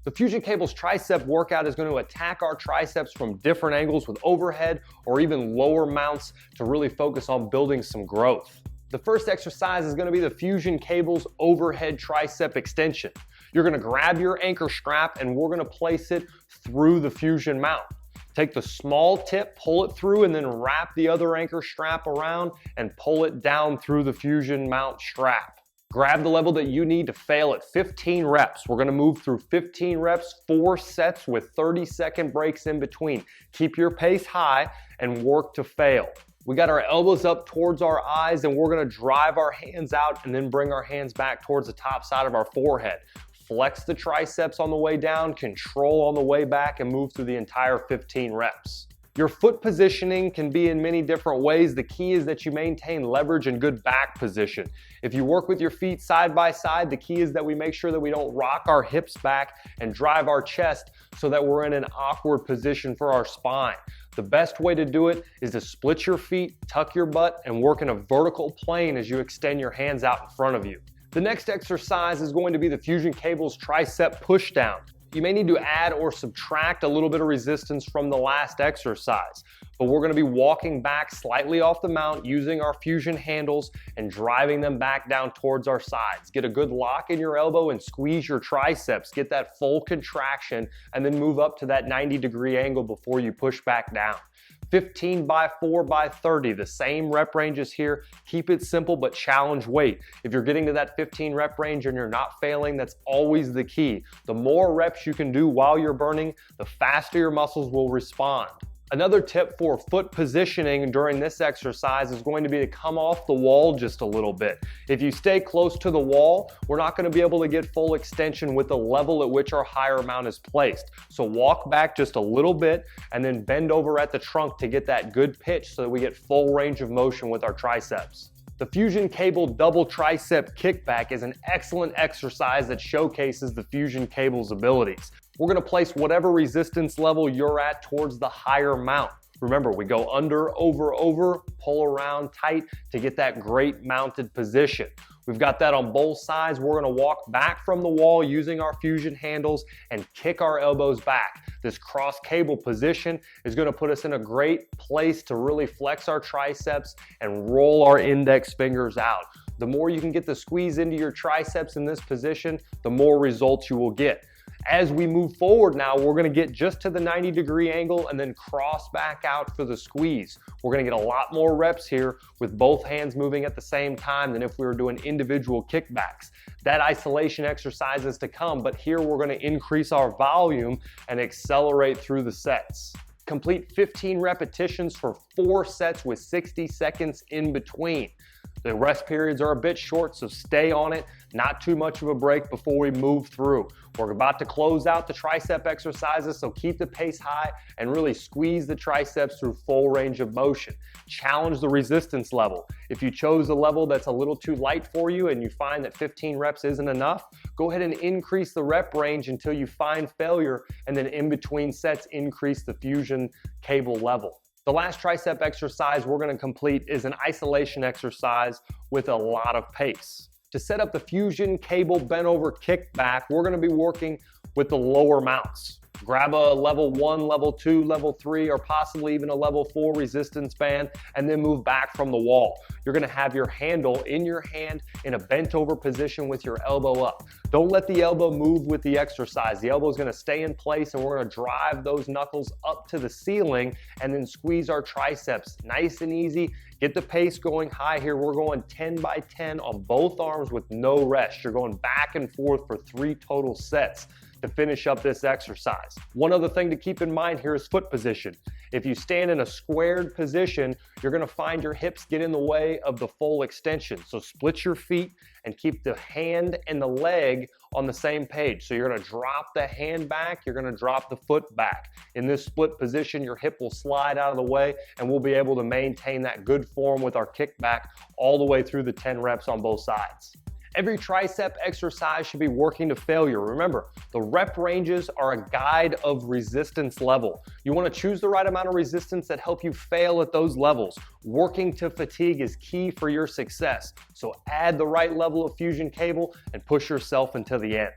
The Fusion Cable's tricep workout is going to attack our triceps from different angles with overhead or even lower mounts to really focus on building some growth. The first exercise is going to be the Fusion Cable's overhead tricep extension. You're going to grab your anchor strap and we're going to place it through the Fusion mount. Take the small tip, pull it through, and then wrap the other anchor strap around and pull it down through the Fusion mount strap. Grab the level that you need to fail at 15 reps. We're going to move through 15 reps, 4 sets with 30-second breaks in between. Keep your pace high and work to fail. We got our elbows up towards our eyes and we're going to drive our hands out and then bring our hands back towards the top side of our forehead. Flex the triceps on the way down, control on the way back, and move through the entire 15 reps. Your foot positioning can be in many different ways. The key is that you maintain leverage and good back position. If you work with your feet side by side, the key is that we make sure that we don't rock our hips back and drive our chest so that we're in an awkward position for our spine. The best way to do it is to split your feet, tuck your butt, and work in a vertical plane as you extend your hands out in front of you. The next exercise is going to be the Fusion Cable's tricep pushdown. You may need to add or subtract a little bit of resistance from the last exercise, but we're going to be walking back slightly off the mount using our Fusion handles and driving them back down towards our sides. Get a good lock in your elbow and squeeze your triceps. Get that full contraction and then move up to that 90-degree angle before you push back down. 15 by 4 by 30, the same rep ranges here. Keep it simple but challenge weight. If you're getting to that 15 rep range and you're not failing, that's always the key. The more reps you can do while you're burning, the faster your muscles will respond. Another tip for foot positioning during this exercise is going to be to come off the wall just a little bit. If you stay close to the wall, we're not going to be able to get full extension with the level at which our higher mount is placed. So walk back just a little bit and then bend over at the trunk to get that good pitch so that we get full range of motion with our triceps. The Fusion Cable double tricep kickback is an excellent exercise that showcases the Fusion Cable's abilities. We're going to place whatever resistance level you're at towards the higher mount. Remember, we go under, over, pull around tight to get that great mounted position. We've got that on both sides. We're going to walk back from the wall using our Fusion handles and kick our elbows back. This cross cable position is going to put us in a great place to really flex our triceps and roll our index fingers out. The more you can get the squeeze into your triceps in this position, the more results you will get. As we move forward now, we're going to get just to the 90-degree angle and then cross back out for the squeeze. We're going to get a lot more reps here with both hands moving at the same time than if we were doing individual kickbacks. That isolation exercise is to come, but here we're going to increase our volume and accelerate through the sets. Complete 15 repetitions for 4 sets with 60 seconds in between. The rest periods are a bit short, so stay on it. Not too much of a break before we move through. We're about to close out the tricep exercises, so keep the pace high and really squeeze the triceps through full range of motion. Challenge the resistance level. If you chose a level that's a little too light for you and you find that 15 reps isn't enough, go ahead and increase the rep range until you find failure, and then in between sets, increase the Fusion Cable level. The last tricep exercise we're going to complete is an isolation exercise with a lot of pace. To set up the Fusion Cable bent over kickback, we're going to be working with the lower mounts. Grab a level 1, level 2, level 3, or possibly even a level 4 resistance band, and then move back from the wall. You're going to have your handle in your hand in a bent over position with your elbow up. Don't let the elbow move with the exercise. The elbow is going to stay in place, and we're going to drive those knuckles up to the ceiling and then squeeze our triceps. Nice and easy. Get the pace going high here. We're going 10 by 10 on both arms with no rest. You're going back and forth for 3 total sets to finish up this exercise. One other thing to keep in mind here is foot position. If you stand in a squared position, you're going to find your hips get in the way of the full extension. So split your feet and keep the hand and the leg on the same page. So you're going to drop the hand back, you're going to drop the foot back. In this split position, your hip will slide out of the way and we'll be able to maintain that good form with our kickback all the way through the 10 reps on both sides. Every tricep exercise should be working to failure. Remember, the rep ranges are a guide of resistance level. You want to choose the right amount of resistance that help you fail at those levels. Working to fatigue is key for your success. So add the right level of Fusion Cable and push yourself until the end.